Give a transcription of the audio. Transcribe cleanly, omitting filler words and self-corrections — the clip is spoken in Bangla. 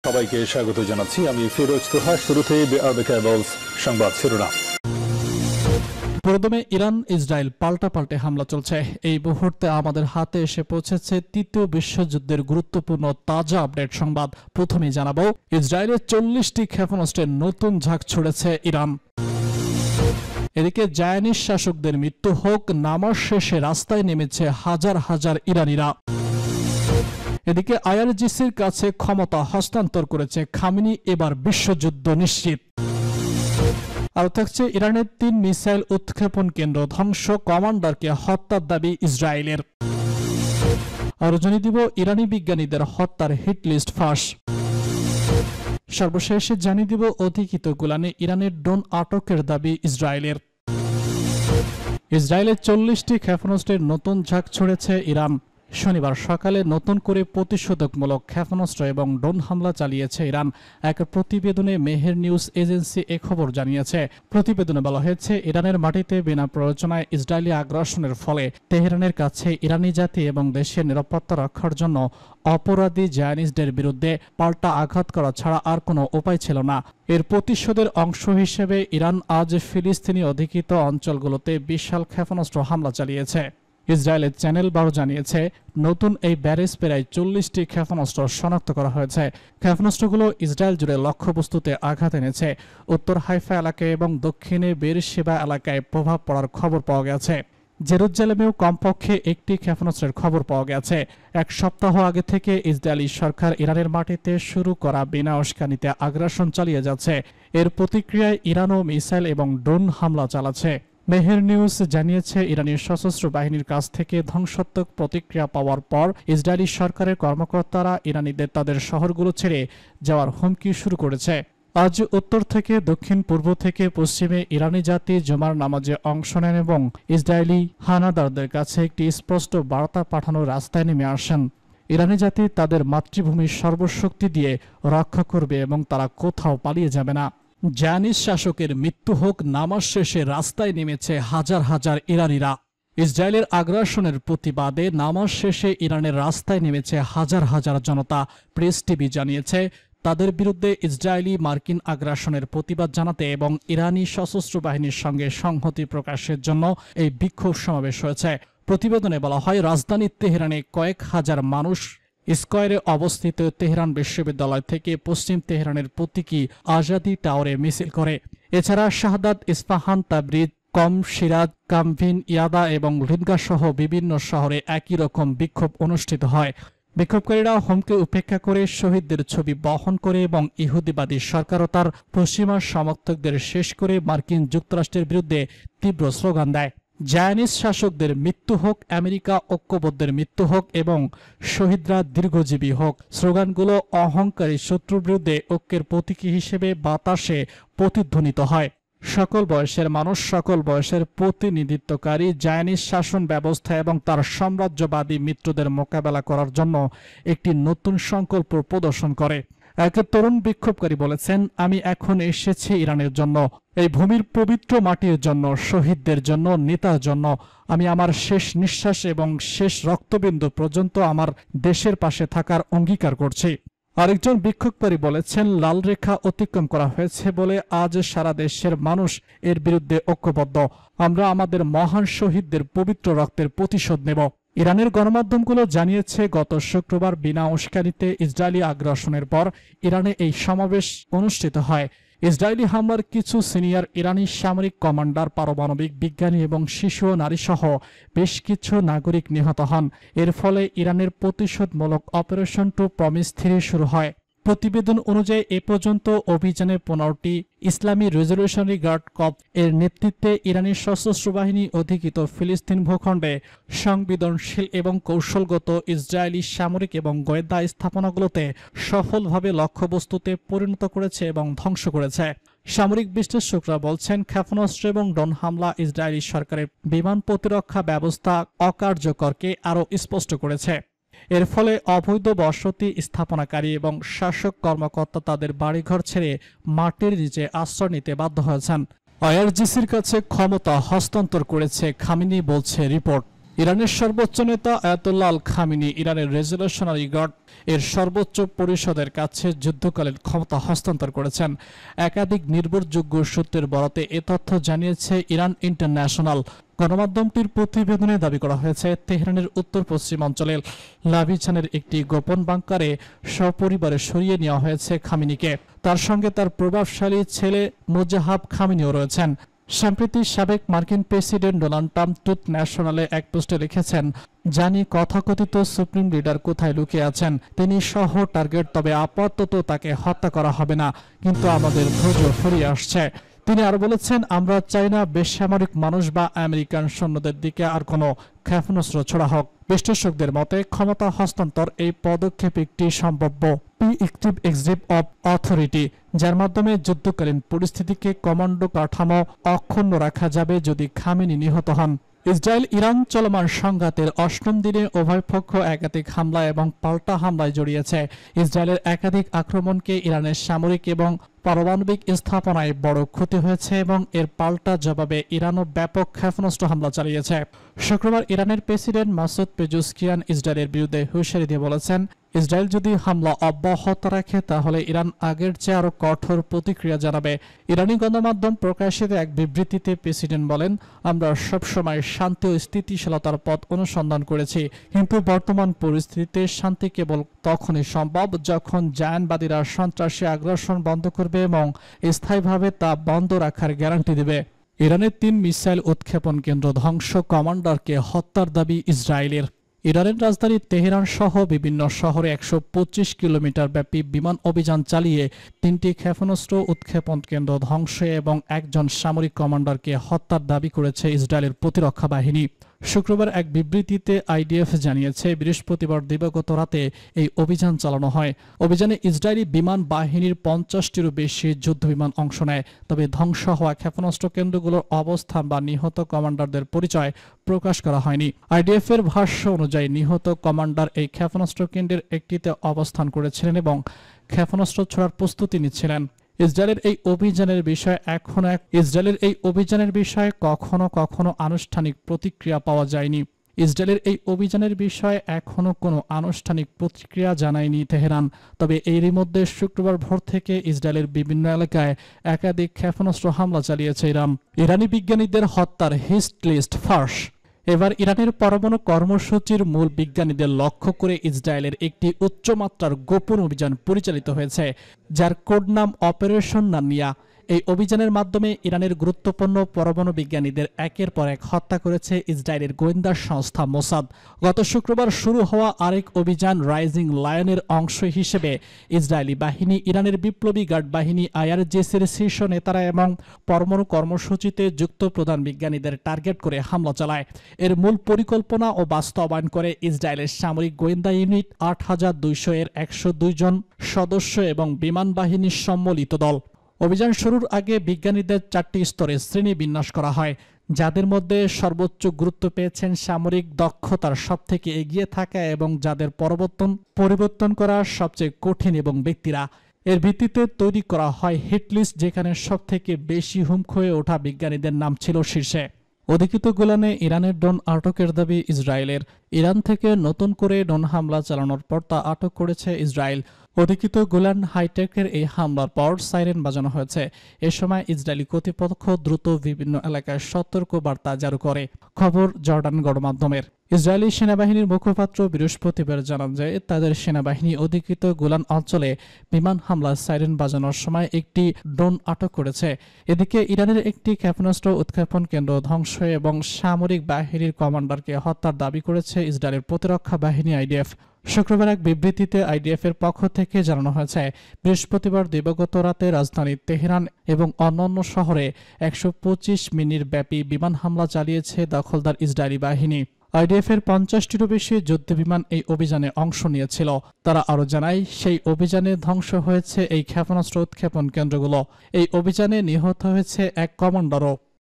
সবাইকে স্বাগত জানাচ্ছি। আমি ফিরোজ তোহা। শুরুতেই আরবে কেবলস সংবাদ শিরোনাম। প্রথমে ইরান ইসরায়েল পাল্টাপাল্টে হামলা চলছে। এই মুহূর্তে আমাদের হাতে এসে পৌঁছেছে তৃতীয় বিশ্বযুদ্ধের গুরুত্বপূর্ণ তাজা আপডেট সংবাদ। প্রথমেই জানাবো, ইসরায়েলের 40টি ক্ষেপণাস্ত্রের নতুন ঝাঁক ছুড়েছে ইরান। এদিকে জায়নিস শাসকদের মৃত্যু হোক, নামাজ শেষে রাস্তায় নেমেছে হাজার হাজার ইরানিরা। এদিকে আইআরজিসির কাছে ক্ষমতা হস্তান্তর করেছে খামেনি, এবার বিশ্বযুদ্ধ নিশ্চিত। আরও থাকছে, ইরানের 3 মিসাইল উৎক্ষেপণ কেন্দ্র ধ্বংস, কমান্ডারকে হত্যার দাবি ইসরায়েলের। আরও জানিয়ে দিব, ইরানি বিজ্ঞানীদের হত্যার হিট লিস্ট ফাঁস। সর্বশেষে জানিয়ে দিব, অধিকৃত গোলানে ইরানের ড্রোন আটকের দাবি ইসরায়েলের। ইসরায়েলের 40টি ক্ষেপণাস্ত্রের নতুন ঝাঁক ছুড়েছে ইরান। শনিবার সকালে নতুন করে প্রতিশোধকমূলক ক্ষেপণাস্ত্র এবং ড্রোন হামলা চালিয়েছে ইরান। এক প্রতিবেদনে মেহের নিউজ এজেন্সি এ খবর জানিয়েছে। প্রতিবেদনে বলা হয়েছে, ইরানের মাটিতে বিনা প্ররোচনায় ইসরায়েলি আগ্রাসনের ফলে তেহরানের কাছে ইরানি জাতি এবং দেশের নিরাপত্তা রক্ষার জন্য অপরাধী জায়নিস্টদের বিরুদ্ধে পাল্টা আঘাত করা ছাড়া আর কোনো উপায় ছিল না। এর প্রতিশোধের অংশ হিসেবে ইরান আজ ফিলিস্তিনি অধিকৃত অঞ্চলগুলোতে বিশাল ক্ষেপণাস্ত্র হামলা চালিয়েছে। ইসরায়েলের চ্যানেল 12 জানিয়েছে, নতুন এই ব্যারেজ প্রায় 40টি ক্ষেপণাস্ত্র শনাক্ত করা হয়েছে। ক্ষেপণাস্ত্রগুলো ইসরায়েল জুড়ে লক্ষ্যবস্তুতে আঘাত এনেছে। উত্তর হাইফা এলাকায় এবং দক্ষিণে বেরশেবা এলাকায় প্রভাব পড়ার খবর পাওয়া গেছে। জেরুজালেমেও কমপক্ষে একটি ক্ষেপণাস্ত্রের খবর পাওয়া গেছে। এক সপ্তাহ আগে থেকে ইসরায়েলি সরকার ইরানের মাটিতে শুরু করা বিনা উস্কানিতে আগ্রাসন চালিয়ে যাচ্ছে। এর প্রতিক্রিয়ায় ইরানও মিসাইল এবং ড্রোন হামলা চালাচ্ছে। মেহের নিউজ জানিয়েছে, ইরানি সশস্ত্র বাহিনীর কাছ থেকে ধ্বংসাত্মক প্রতিক্রিয়া পাওয়ার পর ইসরায়েলি সরকারের কর্মকর্তারা ইরানিদের তাদের শহরগুলো ছেড়ে যাওয়ার হুমকি শুরু করেছে। আজ উত্তর থেকে দক্ষিণ, পূর্ব থেকে পশ্চিমে ইরানি জাতি জুমার নামাজে অংশ নেন এবং ইসরায়েলি হানাদারদের কাছে একটি স্পষ্ট বার্তা পাঠানোর রাস্তায় নেমে আসেন। ইরানি জাতি তাদের মাতৃভূমির সর্বশক্তি দিয়ে রক্ষা করবে এবং তারা কোথাও পালিয়ে যাবে না। জায়নিস শাসকের মৃত্যু হোক, নামাজ শেষে রাস্তায় নেমেছে হাজার হাজার ইরানিরা। ইসরায়েলের আগ্রাসনের প্রতিবাদে নামাজ শেষে ইরানের রাস্তায় নেমেছে হাজার হাজার জনতা। প্রেস টিভি জানিয়েছে, তাদের বিরুদ্ধে ইসরায়েলি মার্কিন আগ্রাসনের প্রতিবাদ জানাতে এবং ইরানি সশস্ত্র বাহিনীর সঙ্গে সংহতি প্রকাশের জন্য এই বিক্ষোভ সমাবেশ হয়েছে। প্রতিবেদনে বলা হয়, রাজধানী তেহরানে কয়েক হাজার মানুষ স্কয়ারে অবস্থিত তেহরান বিশ্ববিদ্যালয় থেকে পশ্চিম তেহরানের প্রতীকী আজাদি টাওয়ারে মিছিল করে। এছাড়া শাহাদাত, ইস্পাহান, তাবরিজ, কম, সিরাজ, কামভিন, ইয়াদা এবং লিনগা সহ বিভিন্ন শহরে একই রকম বিক্ষোভ অনুষ্ঠিত হয়। বিক্ষোভকারীরা হুমকি উপেক্ষা করে শহীদদের ছবি বহন করে এবং ইহুদিবাদী সরকার ও তার পশ্চিমা সমর্থকদের শেষ করে মার্কিন যুক্তরাষ্ট্রের বিরুদ্ধে তীব্র স্লোগান দেয়। জায়নিস শাসকদের মৃত্যু হোক, আমেরিকা ঐক্যবদ্ধের মৃত্যু হোক এবং শহীদরা দীর্ঘজীবী হোক। স্লোগানগুলো অহংকারী শত্রুর বিরুদ্ধে ঐক্যের প্রতীকী হিসেবে বাতাসে প্রতিধ্বনিত হয়। সকল বয়সের মানুষ, সকল বয়সের প্রতিনিধিত্বকারী জায়নিস শাসন ব্যবস্থা এবং তার সাম্রাজ্যবাদী মিত্রদের মোকাবেলা করার জন্য একটি নতুন সংকল্প প্রদর্শন করে। এক তরুণ বিক্ষোভকারী বলেছেন, আমি এখন এসেছি ইরানের জন্য, এই ভূমির পবিত্র মাটির জন্য, শহীদদের জন্য, নেতার জন্য। আমি আমার শেষ নিঃশ্বাস এবং শেষ রক্তবিন্দু পর্যন্ত আমার দেশের পাশে থাকার অঙ্গীকার করছি। আরেকজন বিক্ষোভকারী বলেছেন, লাল রেখা অতিক্রম করা হয়েছে বলে আজ সারা দেশের মানুষ এর বিরুদ্ধে ঐক্যবদ্ধ। আমরা আমাদের মহান শহীদদের পবিত্র রক্তের প্রতিশোধ নেব। ইরানের গণমাধ্যমগুলো জানিয়েছে, গত শুক্রবার বিনা উস্কানিতে ইসরায়েলি আগ্রাসনের পর ইরানে এই সমাবেশ অনুষ্ঠিত হয়। ইসরায়েলি হামলার কিছু সিনিয়র ইরানি সামরিক কমান্ডার, পারমাণবিক বিজ্ঞানী এবং শিশু ও নারীসহ বেশ কিছু নাগরিক নিহত হন। এর ফলে ইরানের প্রতিশোধমূলক অপারেশন টু প্রমিস 3 শুরু হয়। প্রতিবেদন অনুযায়ী এ পর্যন্ত অভিযানে 15টি ইসলামী রেজলিউশনারি গার্ড কর্পস এর নেতৃত্বে ইরানি সশস্ত্র বাহিনী অধিকৃত ফিলিস্তিন ভূখণ্ডে সংবেদনশীল এবং কৌশলগত ইসরায়েলি সামরিক এবং গোয়েন্দা স্থাপনাগুলোতে সফলভাবে লক্ষ্যবস্তুতে পরিণত করেছে এবং ধ্বংস করেছে। সামরিক বিশ্লেষকরা বলছেন, ক্ষেপণাস্ত্র এবং ড্রোন হামলা ইসরায়েলি সরকারের বিমান প্রতিরক্ষা ব্যবস্থা অকার্যকরকে আরও স্পষ্ট করেছে। এর ফলে অবৈধ বসতি স্থাপনাকারী এবং শাসক কর্মকর্তা তাদের বাড়িঘর ছেড়ে মাটির নিচে আশ্রয় নিতে বাধ্য হয়েছেন। আইআরজিসির কাছে ক্ষমতা হস্তান্তর করেছে খামেনি, বলছে রিপোর্ট। ইরানের সর্বোচ্চ নেতা আয়াতুল্লাহ আল খামিনি ইরানের রেজলিউশনারি গার্ড এর সর্বোচ্চ পরিষদের কাছে যুদ্ধকালীন ক্ষমতা হস্তান্তর করেছেন। একাধিক নির্ভরযোগ্য সূত্রের বরাতে এ তথ্য জানিয়েছে ইরান ইন্টারন্যাশনাল। গণমাধ্যমটির প্রতিবেদনে দাবি করা হয়েছে, তেহরানের উত্তর পশ্চিম অঞ্চলের লাভিজানের একটি গোপন বাংকারে সপরিবারে সরিয়ে নেওয়া হয়েছে খামিনিকে। তার সঙ্গে তার প্রভাবশালী ছেলে মোজাহাব খামিনিও রয়েছেন। সম্প্রতি সাবেক মার্কিন প্রেসিডেন্ট ডোনাল্ড ট্রাম্প ট্রুথ ন্যাশনালে এক পোস্টে লিখেছেন, জানি তথাকথিত সুপ্রিম লিডার কোথায় লুকিয়ে আছেন, তিনি সহ টার্গেট, তবে আপাতত তাকে হত্যা করা হবে না, কিন্তু আমাদের ধৈর্য ফিরিয়ে আসছে। তিনি আরো বলেছেন, আমরা চাই না বেসামরিক মানুষ বা আমেরিকান সৈন্যদের দিকে আর কোনো ক্ষেপণাস্ত্র ছোড়া হোক। বিশ্লেষকদের মতে ক্ষমতা হস্তান্তর এই পদক্ষেপ একটি সম্ভাব্য প্রিএক্টিভ অফ অথরিটি, যার মাধ্যমে যুদ্ধকালীন পরিস্থিতিকে কমান্ডো কাঠামো অক্ষুণ্ণ রাখা যাবে যদি খামেনি নিহত হন। ইসরায়েল ইরান চলমান সংঘাতের অষ্টম দিনে উভয় পক্ষ একাধিক হামলা এবং পাল্টা হামলায় জড়িয়েছে। ইসরায়েলের একাধিক আক্রমণকে ইরানের সামরিক এবং পারমাণবিক স্থাপনায় বড় ক্ষতি হয়েছে এবং এর পাল্টা জবাবে ইরানও ব্যাপক ক্ষেপণাস্ত্র হামলা চালিয়েছে। শুক্রবার ইরানের প্রেসিডেন্ট মাসুদ পেজেশকিয়ান ইসরায়েলের বিরুদ্ধে হুঁশিয়ারি দিয়ে বলেছেন, ইসরায়েল যদি হামলা অব্যাহত রাখে তাহলে ইরান আগের চেয়ে আরও কঠোর প্রতিক্রিয়া জানাবে। ইরানি গণমাধ্যম প্রকাশিত এক বিবৃতিতে প্রেসিডেন্ট বলেন, আমরা সবসময় শান্তি ও স্থিতিশীলতার পথ অনুসন্ধান করেছি, কিন্তু বর্তমান পরিস্থিতিতে শান্তি কেবল তখনই সম্ভব যখন জায়নবাদীরা সন্ত্রাসী আগ্রাসন বন্ধ করবে এবং স্থায়ীভাবে তা বন্ধ রাখার গ্যারান্টি দেবে। ইরানের 3 মিসাইল উৎক্ষেপণ কেন্দ্র ধ্বংস, কমান্ডারকে হত্যার দাবি ইসরায়েলের। ইরানের রাজধানী তেহরান সহ বিভিন্ন শহরে 125 কিলোমিটার ব্যাপী বিমান অভিযান চালিয়ে 3টি ক্ষেপণাস্ত্র উৎক্ষেপণ কেন্দ্র ধ্বংস এবং একজন সামরিক কমান্ডারকে হত্যার দাবি করেছে ইসরায়েলের প্রতিরক্ষা বাহিনী। শুক্রবার এক বিবৃতিতে আইডিএফ জানিয়েছে, বৃহস্পতিবার দিবাগত রাতে এই অভিযান চালানো হয়। অভিযানে ইসরায়েলি বিমান বাহিনীর 50টিরও বেশি যুদ্ধবিমান অংশ নেয়, তবে ধ্বংস হওয়া ক্ষেপণাস্ত্র কেন্দ্রগুলোর অবস্থান বা নিহত কমান্ডারদের পরিচয় প্রকাশ করা হয়নি। আইডিএফ এর ভাষ্য অনুযায়ী নিহত কমান্ডার এই ক্ষেপণাস্ত্র কেন্দ্রের একটিতে অবস্থান করেছিলেন এবং ক্ষেপণাস্ত্র ছোড়ার প্রস্তুতি নিচ্ছিলেন। ইসরায়েলের এই অভিযানের বিষয়ে কখনো কখনো আনুষ্ঠানিক প্রতিক্রিয়া পাওয়া যায়নি। ইসরায়েলের এই অভিযানের বিষয়ে এখনো কোনো আনুষ্ঠানিক প্রতিক্রিয়া জানায়নি তেহরান। তবে এরই মধ্যে শুক্রবার ভোর থেকে ইসরায়েলের বিভিন্ন এলাকায় একাধিক ক্ষেপণাস্ত্র হামলা চালিয়েছে ইরান। ইরানি বিজ্ঞানীদের হত্যার হিট লিস্ট ফাঁস। এবার ইরানের পরমাণু কর্মসূচির মূল বিজ্ঞানীদের লক্ষ্য করে ইসরায়েলের একটি উচ্চমাত্রার গোপন অভিযান পরিচালিত হয়েছে, যার কোড নাম অপারেশন নানিয়া। এই অভিযানের মাধ্যমে ইরানের গুরুত্বপূর্ণ পরমাণু বিজ্ঞানীদের একের পর এক হত্যা করেছে ইসরায়েলের গোয়েন্দা সংস্থা মোসাদ। গত শুক্রবার শুরু হওয়া আরেক অভিযান রাইজিং লায়নের অংশ হিসেবে ইসরায়েলি বাহিনী ইরানের বিপ্লবী গার্ড বাহিনী আইআরজিসির শীর্ষ নেতারা এবং পরমাণু কর্মসূচিতে যুক্ত প্রধান বিজ্ঞানীদের টার্গেট করে হামলা চালায়। এর মূল পরিকল্পনা ও বাস্তবায়ন করে ইসরায়েলের সামরিক গোয়েন্দা ইউনিট 8200 এর 102 জন সদস্য এবং বিমান বাহিনীর সম্মিলিত দল। অভিযান শুরুর আগে বিজ্ঞানীদের 4টি স্তরে শ্রেণী বিন্যাস করা হয়, যাদের মধ্যে সর্বোচ্চ গুরুত্ব পেয়েছেন সামরিক দক্ষতার সবথেকে এগিয়ে থাকা এবং যাদের পরিবর্তন করা সবচেয়ে কঠিন এবং ব্যক্তিরা। এর ভিত্তিতে তৈরি করা হয় হিট লিস্ট, যেখানে সবথেকে বেশি হুমকি হয়ে ওঠা বিজ্ঞানীদের নাম ছিল শীর্ষে। অধিকৃত গোলানে ইরানের ড্রোন আটকের দাবি ইসরায়েলের। ইরান থেকে নতুন করে ড্রোন হামলা চালানোর পর তা আটক করেছে ইসরায়েল। অধিকৃত গোলান হাইটেকের এই হামলার পর সাইরেন বাজানো হয়েছে। এ সময় ইসরায়েলি কর্তৃপক্ষ দ্রুত বিভিন্ন এলাকায় সতর্ক বার্তা জারি করে। খবর জর্ডান গণমাধ্যমের। ইসরায়েলি সেনাবাহিনীর মুখপাত্র বৃহস্পতিবার জানান যে তাদের সেনাবাহিনী অধিকৃত গোলান অঞ্চলে বিমান হামলা সাইরেন বাজানোর সময় একটি ড্রোন আটক করেছে। এদিকে ইরানের একটি ক্ষেপণাস্ত্র উৎক্ষেপণ কেন্দ্র ধ্বংস এবং সামরিক বাহিনীর কমান্ডারকে হত্যার দাবি করেছে ইসরায়েলের প্রতিরক্ষা বাহিনী আইডিএফ। শুক্রবার এক বিবৃতিতে আইডিএফ এর পক্ষ থেকে জানানো হয়েছে, বৃহস্পতিবার দিবাগত রাতে রাজধানী তেহরান এবং অন্যান্য শহরে 125 মিনিট ব্যাপী বিমান হামলা চালিয়েছে দখলদার ইসরায়েলি বাহিনী। আইডিএফ এর 50টিরও বেশি যুদ্ধবিমান এই অভিযানে অংশ নিয়েছিল। তারা আরও জানায়, সেই অভিযানে ধ্বংস হয়েছে এই ক্ষেপণাস্ত্র উৎক্ষেপণ কেন্দ্রগুলো। এই অভিযানে নিহত হয়েছে এক কমান্ডারও।